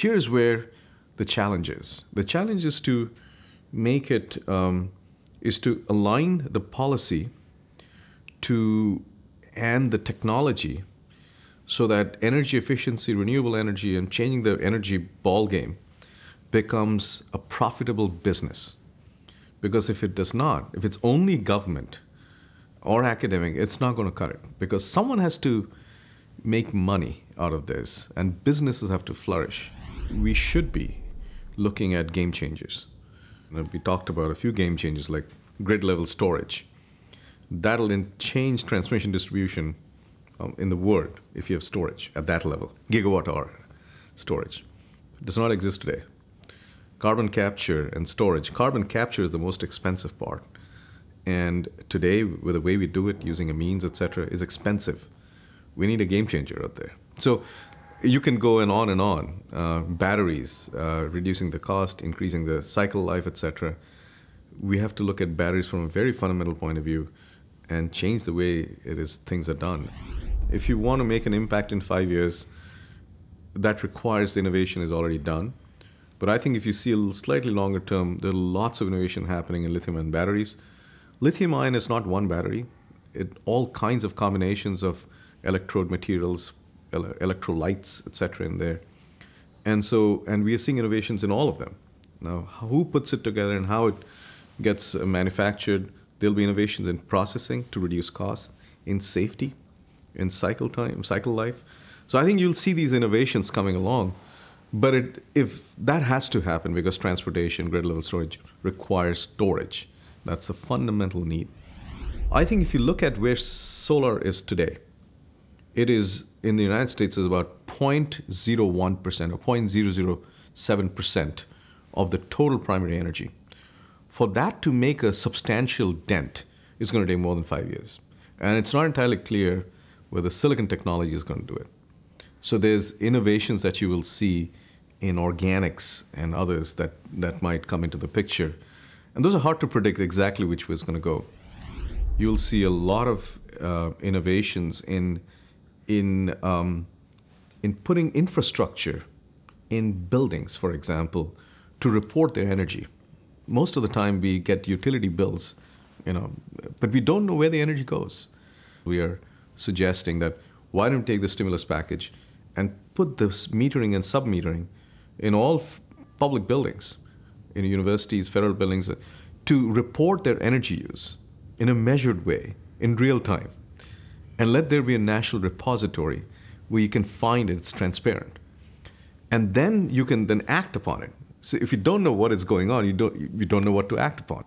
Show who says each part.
Speaker 1: Here's where the challenge is. The challenge is to make it, is to align the policy to and the technology so that energy efficiency, renewable energy, and changing the energy ball game becomes a profitable business. Because if it does not, if it's only government or academic, it's not going to cut it. Because someone has to make money out of this, and businesses have to flourish. We should be looking at game changers. We talked about a few game changers like grid level storage. That'll change transmission distribution in the world if you have storage at that level, gigawatt hour storage. It does not exist today. Carbon capture and storage. Carbon capture is the most expensive part. And today, with the way we do it, using amines, et cetera, is expensive. We need a game changer out there. So you can go on and on. Batteries, reducing the cost, increasing the cycle life, et cetera. We have to look at batteries from a very fundamental point of view and change the way things are done. If you want to make an impact in 5 years, that requires innovation is already done. But I think if you see a slightly longer term, there are lots of innovation happening in lithium-ion batteries. Lithium-ion is not one battery. All kinds of combinations of electrode materials, electrolytes, et cetera, in there. And we are seeing innovations in all of them. Now, who puts it together and how it gets manufactured? There'll be innovations in processing to reduce costs, in safety, in cycle time, cycle life. So I think you'll see these innovations coming along. But if that has to happen because transportation, grid level storage requires storage. That's a fundamental need. I think if you look at where solar is today, it is in the United States is about 0.01% or 0.007% of the total primary energy. For that to make a substantial dent, it's going to take more than 5 years. And it's not entirely clear whether silicon technology is going to do it. So there's innovations that you will see in organics and others that might come into the picture. And those are hard to predict exactly which way it's going to go. You'll see a lot of innovations in putting infrastructure in buildings, for example, to report their energy. Most of the time we get utility bills, but we don't know where the energy goes. We are suggesting that why don't we take the stimulus package and put this metering and sub-metering in all public buildings, in universities, federal buildings, to report their energy use in a measured way, in real time. And let there be a national repository where you can find it, it's transparent. And then you can then act upon it. So if you don't know what is going on, you don't know what to act upon.